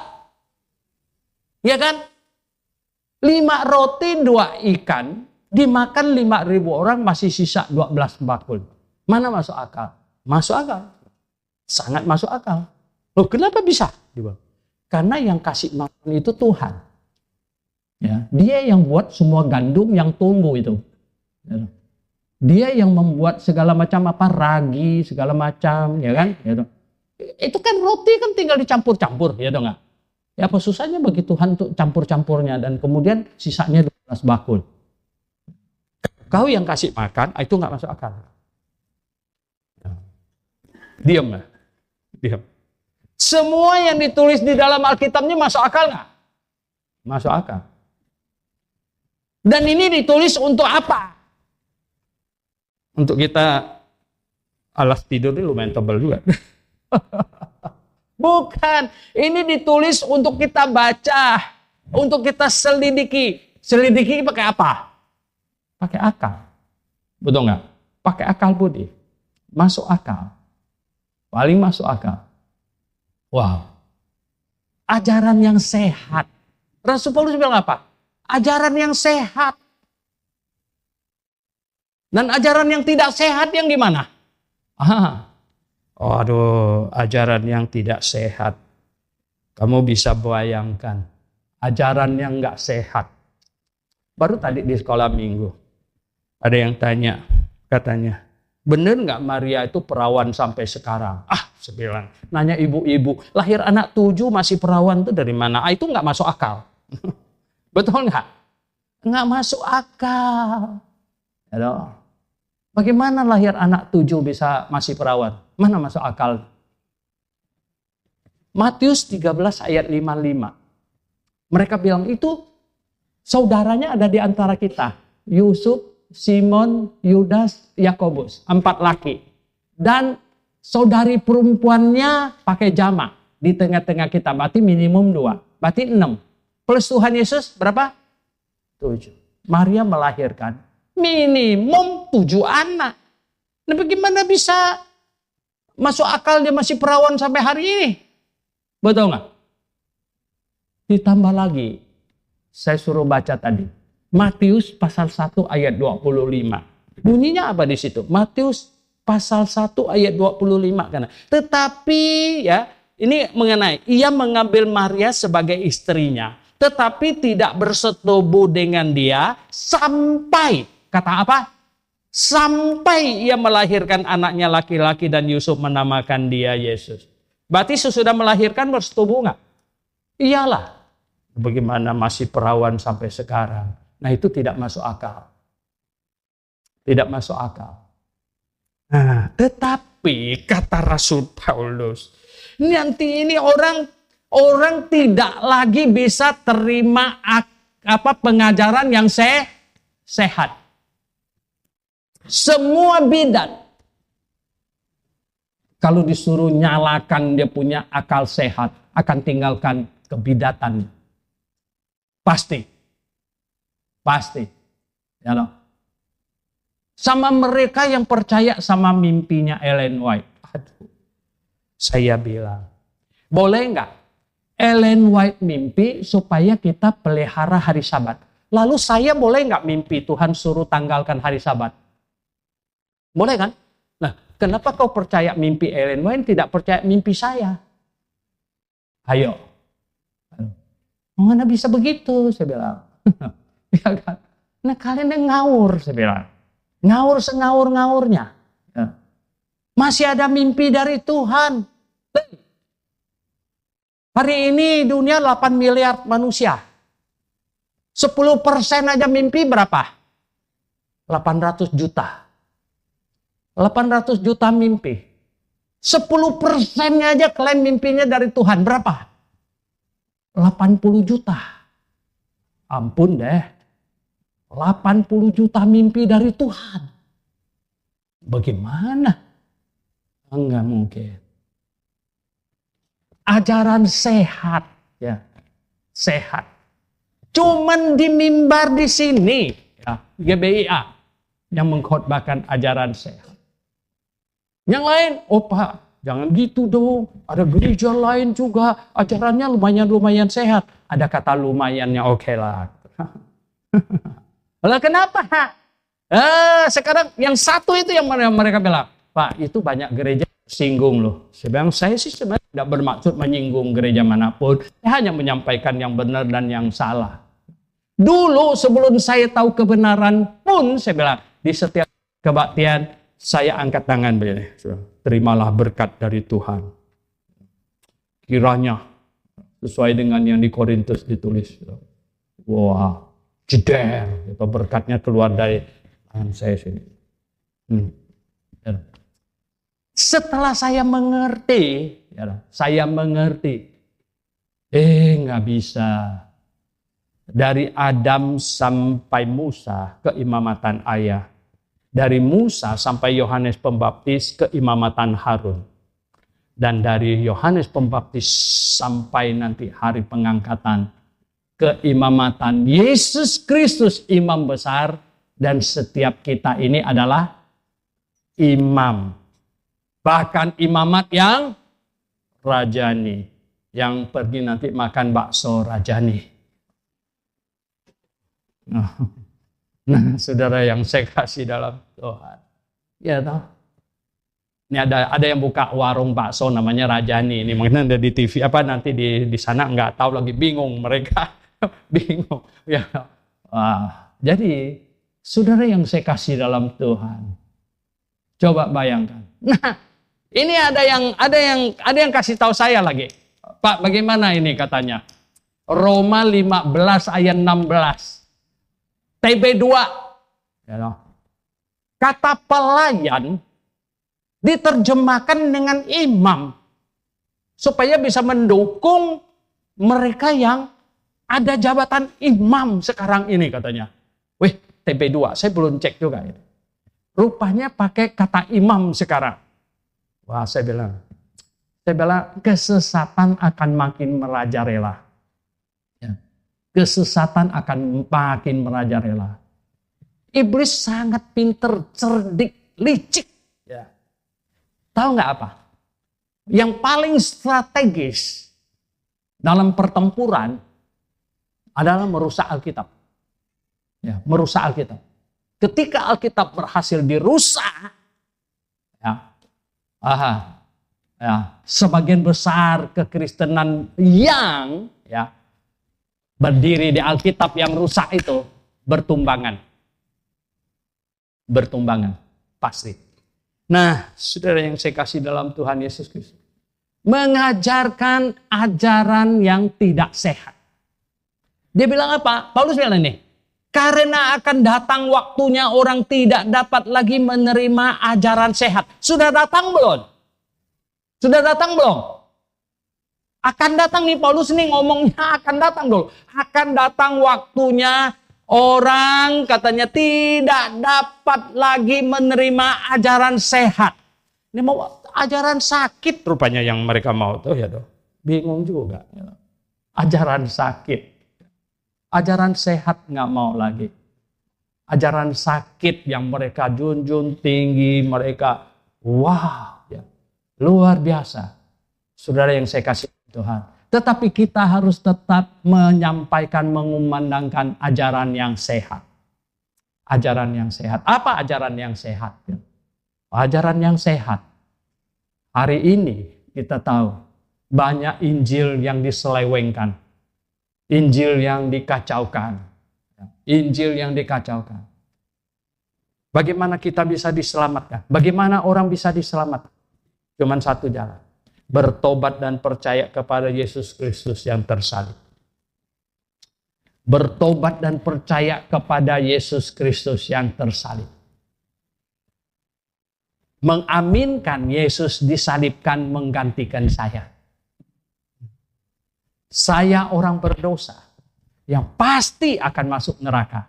Ya kan? 5 roti 2 ikan dimakan 5.000 orang masih sisa 12 bakul. Mana masuk akal? Masuk akal. Sangat masuk akal. Loh kenapa bisa? Karena yang kasih makan itu Tuhan. Ya, dia yang buat semua gandum yang tumbuh itu. Dia yang membuat segala macam ragi, segala macam, ya kan? Itu kan roti kan tinggal dicampur-campur, ya dong nggak? Ya apa susahnya bagi Tuhan untuk campur-campurnya dan kemudian sisanya 12 bakul. Kau yang kasih makan, itu nggak masuk akal. Diam lah. Diam. Semua yang ditulis di dalam Alkitabnya masuk akal nggak? Masuk akal. Dan ini ditulis untuk apa? Untuk kita alas tidur ini lumayan tebal juga. Bukan. Ini ditulis untuk kita baca. Untuk kita selidiki. Selidiki pakai apa? Pakai akal. Betul nggak? Pakai akal budi. Masuk akal. Paling masuk akal. Wow. Ajaran yang sehat. Rasul Paulus bilang apa? Ajaran yang sehat. Dan ajaran yang tidak sehat yang gimana? Aduh, ajaran yang tidak sehat. Kamu bisa bayangkan. Ajaran yang nggak sehat. Baru tadi di sekolah minggu. Ada yang tanya, katanya, bener nggak Maria itu perawan sampai sekarang? Saya bilang, nanya ibu-ibu, lahir anak 7 masih perawan itu dari mana? Itu nggak masuk akal. Betul nggak? Nggak masuk akal. Bagaimana lahir anak 7 bisa masih perawan? Mana masuk akal? Matius 13 ayat 55. Mereka bilang itu saudaranya ada di antara kita. Yusuf, Simon, Yudas, Yakobus, 4 laki. Dan saudari perempuannya pakai jamak di tengah-tengah kita. Berarti minimum 2. Berarti 6. Plus Tuhan Yesus berapa? 7. Maria melahirkan minimum 7 anak. Nah bagaimana bisa masuk akal dia masih perawan sampai hari ini? Betul nggak? Ditambah lagi. Saya suruh baca tadi. Matius pasal 1 ayat 25. Bunyinya apa di situ? Matius pasal 1 ayat 25. Karena. Tetapi ya, ini mengenai, ia mengambil Maria sebagai istrinya. Tetapi tidak bersetubuh dengan dia sampai, kata apa? Sampai ia melahirkan anaknya laki-laki dan Yusuf menamakan dia Yesus. Berarti sesudah melahirkan bersetubuh nggak? Iyalah. Bagaimana masih perawan sampai sekarang? Nah itu tidak masuk akal. Tidak masuk akal. Nah, tetapi kata Rasul Paulus, nanti ini orang tidak lagi bisa terima pengajaran yang sehat. Semua bidat kalau disuruh nyalakan dia punya akal sehat akan tinggalkan kebidatan. Pasti. Ya loh. Sama mereka yang percaya sama mimpinya Ellen White. Aduh. Saya bilang, Boleh nggak Ellen White mimpi supaya kita pelihara hari Sabat? Lalu saya boleh nggak mimpi Tuhan suruh tanggalkan hari Sabat? Boleh kan? Nah, kenapa kau percaya mimpi Ellen White, tidak percaya mimpi saya? Ayo. Mana bisa begitu, saya bilang. Ya kan? Nah, kalian yang ngawur, saya bilang. Ngawur sengawur-ngawurnya. Ya. Masih ada mimpi dari Tuhan. Hari ini dunia 8 miliar manusia. 10% aja mimpi berapa? 800 juta. 800 juta mimpi. 10%-nya aja klaim mimpinya dari Tuhan. Berapa? 80 juta. Ampun deh. 80 juta mimpi dari Tuhan. Bagaimana? Enggak mungkin. Ajaran sehat, ya, sehat. Cuman di mimbar di sini, ya, GBIA yang mengkhotbahkan ajaran sehat. Yang lain, oh Pak, jangan gitu dong. Ada gereja lain juga ajarannya lumayan sehat. Ada kata lumayannya, oke lah. Lah kenapa? Sekarang yang satu itu yang mereka bilang, Pak, itu banyak gereja singgung loh. Saya sih sebenarnya tidak bermaksud menyinggung gereja manapun. Saya hanya menyampaikan yang benar dan yang salah. Dulu sebelum saya tahu kebenaran pun, saya bilang, di setiap kebaktian, saya angkat tangan begini. Terimalah berkat dari Tuhan. Kiranya sesuai dengan yang di Korintus ditulis. Wah, jeder. Berkatnya keluar dari tangan saya sini. Setelah saya mengerti, nggak bisa. Dari Adam sampai Musa keimamatan ayah. Dari Musa sampai Yohanes Pembaptis keimamatan Harun. Dan dari Yohanes Pembaptis sampai nanti hari pengangkatan keimamatan Yesus Kristus imam besar. Dan setiap kita ini adalah imam. Bahkan imamat yang rajani. Yang pergi nanti makan bakso rajani. Nah, saudara yang saya kasih dalam Tuhan. Ya toh. Ini ada yang buka warung bakso namanya Rajani. Ini mungkin ada di TV nanti di sana nggak tahu lagi, bingung mereka. Bingung. Ya. Jadi saudara yang saya kasih dalam Tuhan. Coba bayangkan. Nah, ini ada yang kasih tahu saya lagi. Pak, bagaimana ini katanya? Roma 15 ayat 16. TB2. Ya, kata pelayan diterjemahkan dengan imam supaya bisa mendukung mereka yang ada jabatan imam sekarang ini katanya. Wih, TB2, saya belum cek juga ini. Rupanya pakai kata imam sekarang. Wah, saya bilang kesesatan akan makin merajalela. Ya. Kesesatan akan makin merajalela. Iblis sangat pinter, cerdik, licik. Ya. Tahu nggak apa? Yang paling strategis dalam pertempuran adalah merusak Alkitab. Ya, merusak Alkitab. Ketika Alkitab berhasil dirusak, sebagian besar kekristenan yang berdiri di Alkitab yang rusak itu bertumbangan. Bertumbangan, pasti. Nah, saudara yang saya kasih dalam Tuhan Yesus Kristus, mengajarkan ajaran yang tidak sehat. Dia bilang apa? Paulus bilang ini, karena akan datang waktunya orang tidak dapat lagi menerima ajaran sehat. Sudah datang belum? Sudah datang belum? Akan datang nih, Paulus nih ngomongnya akan datang dulu. Akan datang waktunya orang katanya tidak dapat lagi menerima ajaran sehat. Ini mau ajaran sakit rupanya yang mereka mau tuh ya dong. Bingung juga. Ajaran sakit. Ajaran sehat nggak mau lagi. Ajaran sakit yang mereka junjung tinggi, mereka luar biasa. Saudara yang saya kasih Tuhan. Tetapi kita harus tetap menyampaikan, mengumandangkan ajaran yang sehat. Ajaran yang sehat. Apa ajaran yang sehat? Ajaran yang sehat. Hari ini kita tahu banyak Injil yang diselewengkan. Injil yang dikacaukan. Injil yang dikacaukan. Bagaimana kita bisa diselamatkan? Bagaimana orang bisa diselamatkan? Cuman satu jalan. Bertobat dan percaya kepada Yesus Kristus yang tersalib. Bertobat dan percaya kepada Yesus Kristus yang tersalib. Mengaminkan Yesus disalibkan menggantikan saya. Saya orang berdosa yang pasti akan masuk neraka.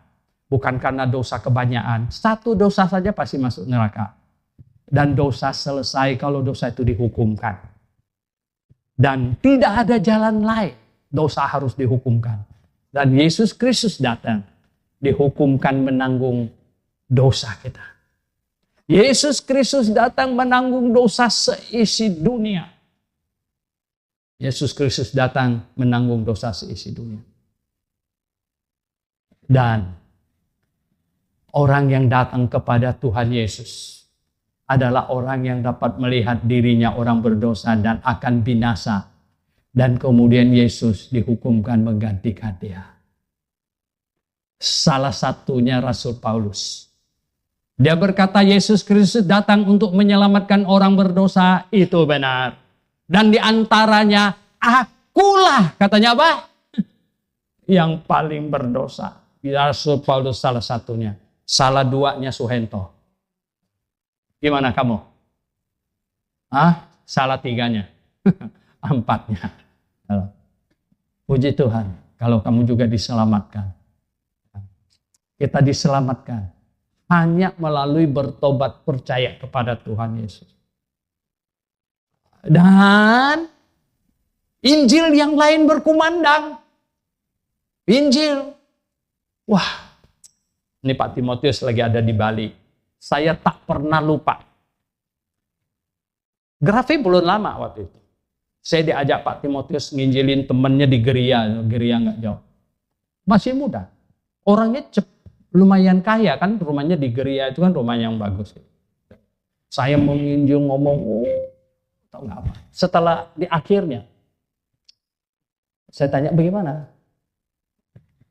Bukan karena dosa kebanyakan. Satu dosa saja pasti masuk neraka. Dan dosa selesai kalau dosa itu dihukumkan. Dan tidak ada jalan lain. Dosa harus dihukumkan. Dan Yesus Kristus datang. Dihukumkan menanggung dosa kita. Yesus Kristus datang menanggung dosa seisi dunia. Yesus Kristus datang menanggung dosa seisi dunia. Dan orang yang datang kepada Tuhan Yesus adalah orang yang dapat melihat dirinya orang berdosa dan akan binasa. Dan kemudian Yesus dihukumkan menggantikan dia. Salah satunya Rasul Paulus. Dia berkata Yesus Kristus datang untuk menyelamatkan orang berdosa. Itu benar. Dan diantaranya akulah, katanya apa? Yang paling berdosa. Rasul Paulus salah satunya. Salah duanya Suhento. Gimana kamu? Salah tiganya. Empatnya. Puji Tuhan. Kalau kamu juga diselamatkan. Kita diselamatkan. Hanya melalui bertobat percaya kepada Tuhan Yesus. Dan Injil yang lain berkumandang. Injil. Wah. Ini Pak Timotius lagi ada di Bali. Saya tak pernah lupa. Grafi belum lama waktu itu. Saya diajak Pak Timotius nginjilin temannya di Geria. Geria nggak jauh. Masih muda. Orangnya lumayan kaya kan. Rumahnya di Geria itu kan rumah yang bagus. Saya menginjil ngomong. Tahu nggak apa. Setelah di akhirnya. Saya tanya bagaimana?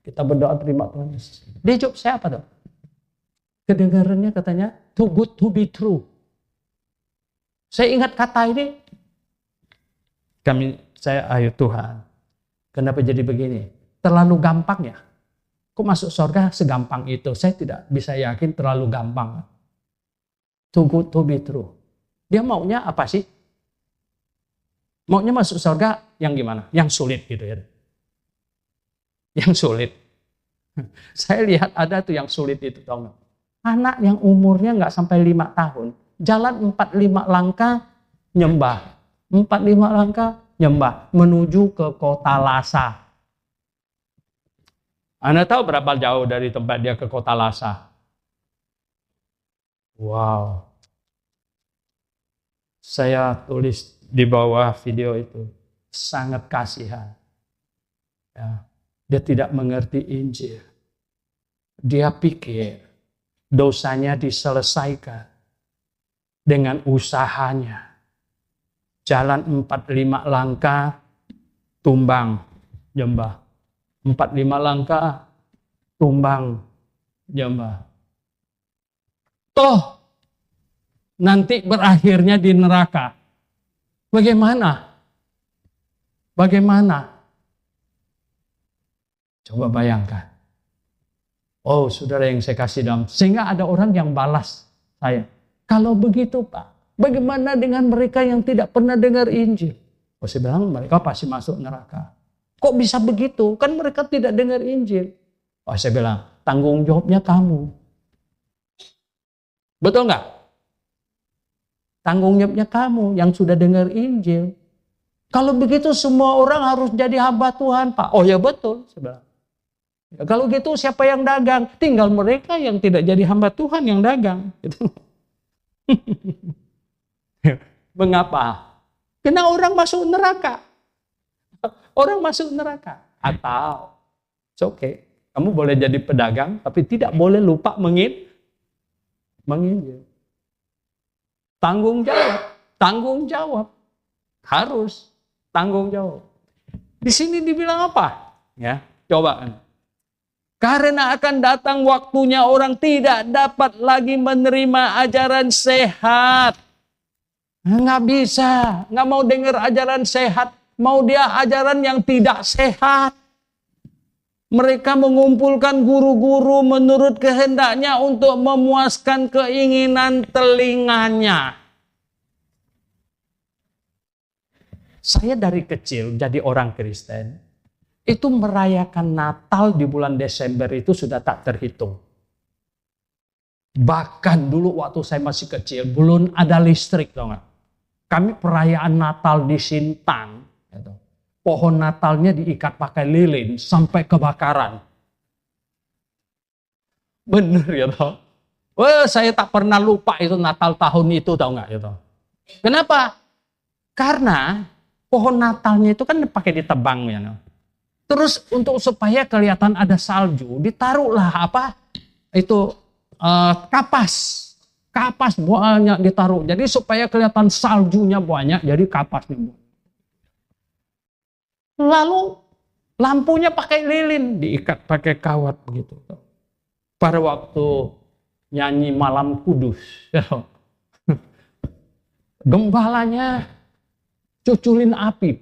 Kita berdoa terima Tuhan Yesus. Dia jawab saya apa dong? Kedengarannya katanya, too good to be true. Saya ingat kata ini. Ayo Tuhan, kenapa jadi begini? Terlalu gampang ya? Kok masuk surga segampang itu? Saya tidak bisa yakin terlalu gampang. Too good to be true. Dia maunya apa sih? Maunya masuk surga yang gimana? Yang sulit gitu ya. Yang sulit. Saya lihat ada tuh yang sulit itu, tahu nggak? Anak yang umurnya nggak sampai 5 tahun, jalan 4-5 langkah nyembah, 4-5 langkah nyembah, menuju ke kota Lhasa. Anda tahu berapa jauh dari tempat dia ke kota Lhasa? Wow. Saya tulis di bawah video itu, sangat kasihan. Ya, dia tidak mengerti Injil. Dia pikir dosanya diselesaikan dengan usahanya. Jalan 4-5 langkah, tumbang, nyembah. 4-5 langkah, tumbang, nyembah. Toh, nanti berakhirnya di neraka. Bagaimana? Bagaimana? Coba bayangkan. Oh, saudara yang saya kasih dalam. Sehingga ada orang yang balas saya. Kalau begitu Pak, bagaimana dengan mereka yang tidak pernah dengar Injil? Oh, saya bilang mereka pasti masuk neraka. Kok bisa begitu? Kan mereka tidak dengar Injil. Oh, saya bilang, tanggung jawabnya kamu. Betul nggak? Tanggung jawabnya kamu yang sudah dengar Injil. Kalau begitu semua orang harus jadi hamba Tuhan, Pak. Oh ya betul, saya bilang. Ya, kalau gitu siapa yang dagang? Tinggal mereka yang tidak jadi hamba Tuhan yang dagang. Gitu. Mengapa? Karena orang masuk neraka. Orang masuk neraka. Atau, it's okay. Kamu boleh jadi pedagang, tapi tidak boleh lupa menginjil. Tanggung jawab. Harus tanggung jawab. Di sini dibilang apa? Ya, coba. Karena akan datang waktunya orang tidak dapat lagi menerima ajaran sehat. Nggak bisa, nggak mau dengar ajaran sehat. Mau dia ajaran yang tidak sehat. Mereka mengumpulkan guru-guru menurut kehendaknya untuk memuaskan keinginan telinganya. Saya dari kecil jadi orang Kristen, itu merayakan Natal di bulan Desember itu sudah tak terhitung. Bahkan dulu waktu saya masih kecil, belum ada listrik, tau nggak? Kami perayaan Natal di Sintang, gitu. Pohon Natalnya diikat pakai lilin sampai kebakaran. Bener ya toh? Wah, saya tak pernah lupa itu Natal tahun itu, tau nggak gitu. Kenapa? Karena pohon Natalnya itu kan pakai ditebang ya. Terus untuk supaya kelihatan ada salju, ditaruhlah itu kapas banyak ditaruh. Jadi supaya kelihatan saljunya banyak, jadi kapasnya banyak. Lalu lampunya pakai lilin, diikat pakai kawat begitu. Pada waktu nyanyi Malam Kudus, gembalanya cuculin api,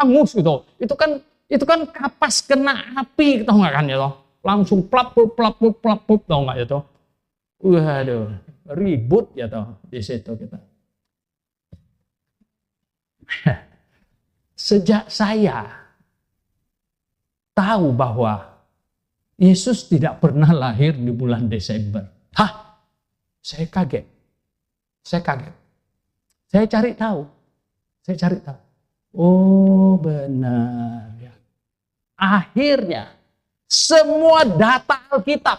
hangus gitu. Itu kan kapas kena api, tahu nggak kan ya toh? Langsung plap tahu nggak ya toh? Waduh, ribut ya toh di situ kita. Sejak saya tahu bahwa Yesus tidak pernah lahir di bulan Desember. Saya kaget. Saya cari tahu. Oh benar ya. Akhirnya semua data Alkitab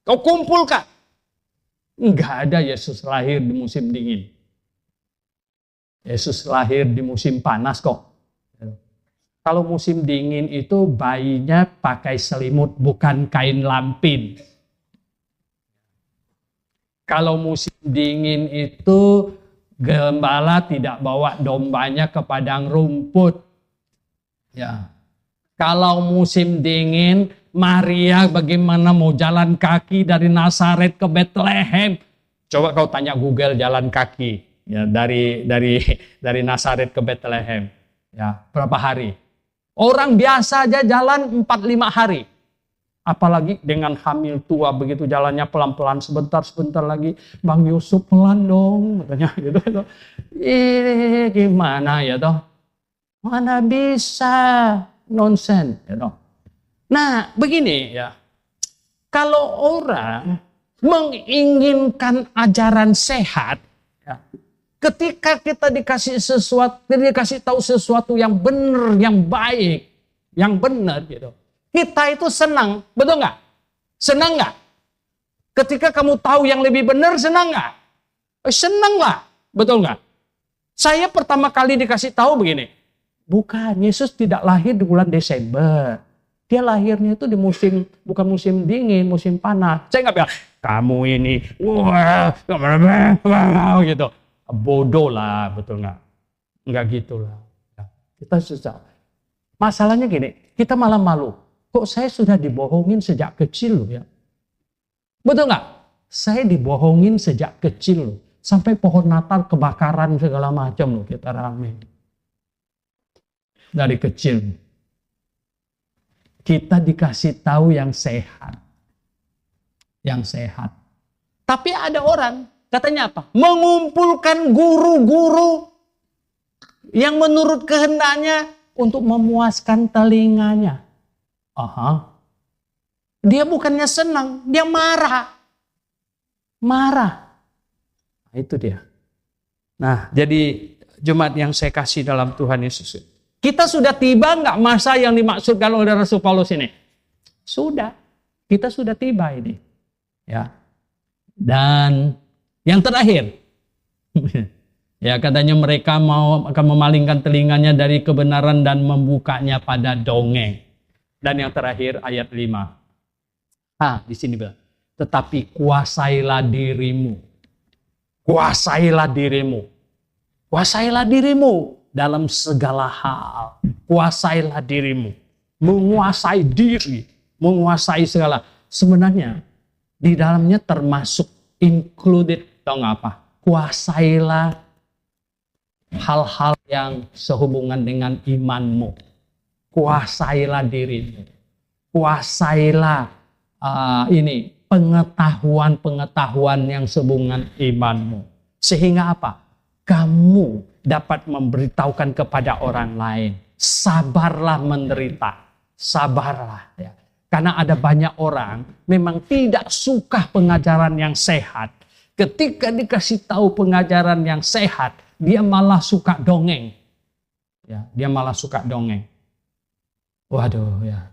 kau kumpulkan. Enggak ada Yesus lahir di musim dingin. Yesus lahir di musim panas kok. Kalau musim dingin itu bayinya pakai selimut bukan kain lampin. Kalau musim dingin itu gembala tidak bawa dombanya ke padang rumput. Ya. Kalau musim dingin, Maria bagaimana mau jalan kaki dari Nazaret ke Bethlehem? Coba kau tanya Google jalan kaki. Ya, dari Nazaret ke Bethlehem. Ya, berapa hari? Orang biasa aja jalan 4-5 hari. Apalagi dengan hamil tua begitu jalannya pelan-pelan sebentar lagi. Bang Yusuf pelan dong katanya gitu. Gimana ya toh? Mana bisa nonsen ya toh. Nah, begini ya. Kalau orang menginginkan ajaran sehat, ya, ketika kita dikasih tahu sesuatu yang benar, yang baik, yang benar gitu. Kita itu senang, betul nggak? Senang nggak? Ketika kamu tahu yang lebih benar, senang nggak? Senang lah, betul nggak? Saya pertama kali dikasih tahu begini, bukan, Yesus tidak lahir di bulan Desember. Dia lahirnya itu di bukan musim dingin, musim panas. Saya nggak bilang, kamu ini, wah, gitu. Bodoh lah, betul nggak? Nggak gitulah. Kita susah. Masalahnya gini, kita malah malu. Kok saya sudah dibohongin sejak kecil loh ya? Betul nggak? Saya dibohongin sejak kecil loh. Sampai pohon Natal kebakaran segala macam loh kita rame. Dari kecil. Kita dikasih tahu yang sehat. Yang sehat. Tapi ada orang, katanya apa? Mengumpulkan guru-guru yang menurut kehendaknya untuk memuaskan telinganya. Dia bukannya senang, dia marah. Marah. Nah, itu dia. Nah, jadi jemaat yang saya kasih dalam Tuhan Yesus. Kita sudah tiba nggak masa yang dimaksudkan oleh Rasul Paulus ini? Sudah. Kita sudah tiba ini. Ya. Dan yang terakhir. Ya, katanya mereka akan memalingkan telinganya dari kebenaran dan membukanya pada dongeng. Dan yang terakhir ayat 5. Di sini bilang, tetapi kuasailah dirimu. Kuasailah dirimu. Kuasailah dirimu dalam segala hal. Kuasailah dirimu. Menguasai diri. Menguasai segala. Sebenarnya di dalamnya termasuk included. Tahu nggak apa? Kuasailah hal-hal yang sehubungan dengan imanmu. Kuasailah dirimu. Kuasailah pengetahuan-pengetahuan yang sehubungan imanmu. Sehingga apa? Kamu dapat memberitahukan kepada orang lain. Sabarlah menderita. Sabarlah. Ya. Karena ada banyak orang memang tidak suka pengajaran yang sehat. Ketika dikasih tahu pengajaran yang sehat, dia malah suka dongeng. Ya, dia malah suka dongeng. Waduh ya.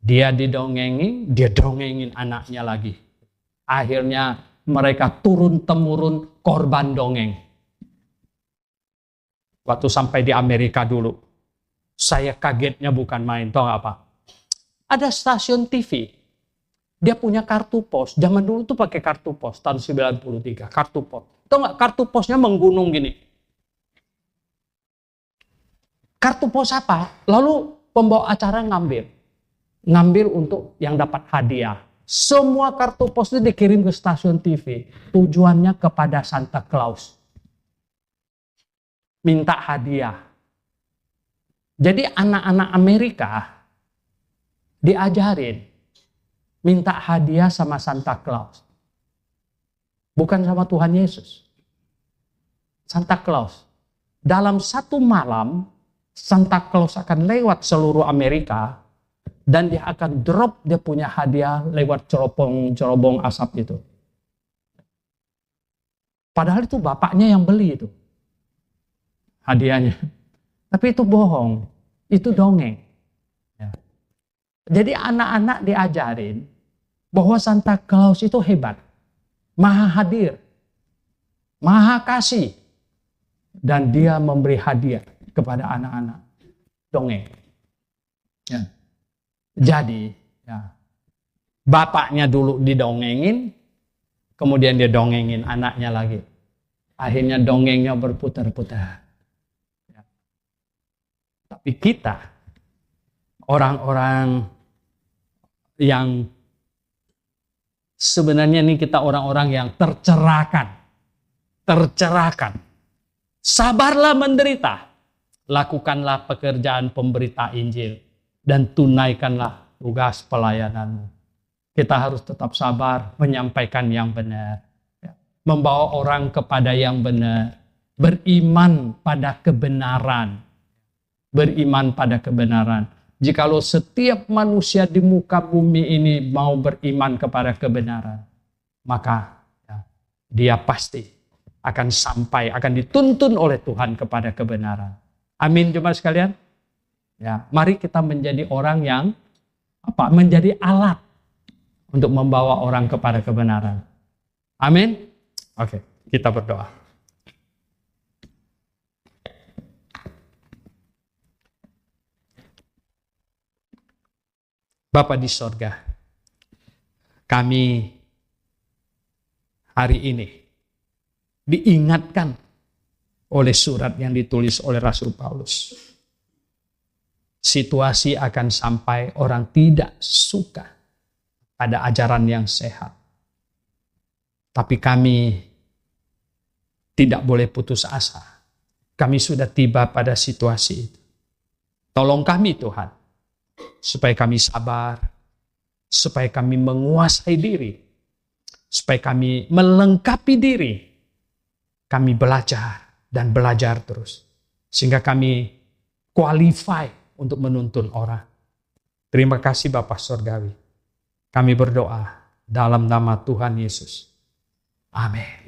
Dia didongengin, dia dongengin anaknya lagi. Akhirnya mereka turun-temurun korban dongeng. Waktu sampai di Amerika dulu, saya kagetnya bukan main. Tahu nggak apa? Ada stasiun TV. Dia punya kartu pos. Zaman dulu tuh pakai kartu pos. Tahun 93. Kartu pos. Tahu nggak? Kartu posnya menggunung gini. Kartu pos apa? Lalu pembawa acara ngambil untuk yang dapat hadiah. Semua kartu pos itu dikirim ke stasiun TV. Tujuannya kepada Santa Claus. Minta hadiah. Jadi anak-anak Amerika diajarin minta hadiah sama Santa Claus. Bukan sama Tuhan Yesus. Santa Claus. Dalam satu malam, Santa Claus akan lewat seluruh Amerika dan dia akan drop dia punya hadiah lewat cerobong asap itu. Padahal itu bapaknya yang beli itu hadiahnya. Tapi itu bohong, itu dongeng. Ya. Jadi anak-anak diajarin bahwa Santa Claus itu hebat, maha hadir, maha kasih, dan dia memberi hadiah kepada anak-anak. Dongeng. Ya. Jadi, ya, bapaknya dulu didongengin, kemudian dia dongengin anaknya lagi. Akhirnya dongengnya berputar-putar. Ya. Tapi kita, orang-orang yang sebenarnya ini kita orang-orang yang tercerahkan. Sabarlah menderita. Lakukanlah pekerjaan pemberita Injil. Dan tunaikanlah tugas pelayananmu. Kita harus tetap sabar, menyampaikan yang benar. Membawa orang kepada yang benar. Beriman pada kebenaran. Beriman pada kebenaran. Jikalau setiap manusia di muka bumi ini mau beriman kepada kebenaran, maka dia pasti akan sampai, akan dituntun oleh Tuhan kepada kebenaran. Amin, jemaat sekalian. Ya, mari kita menjadi orang yang menjadi alat untuk membawa orang kepada kebenaran. Amin. Oke, kita berdoa. Bapa di sorga, kami hari ini diingatkan oleh surat yang ditulis oleh Rasul Paulus. Situasi akan sampai orang tidak suka pada ajaran yang sehat. Tapi kami tidak boleh putus asa. Kami sudah tiba pada situasi itu. Tolong kami Tuhan, supaya kami sabar, supaya kami menguasai diri, supaya kami melengkapi diri. Kami belajar dan belajar terus. Sehingga kami qualify untuk menuntun orang. Terima kasih Bapa Surgawi. Kami berdoa dalam nama Tuhan Yesus. Amin.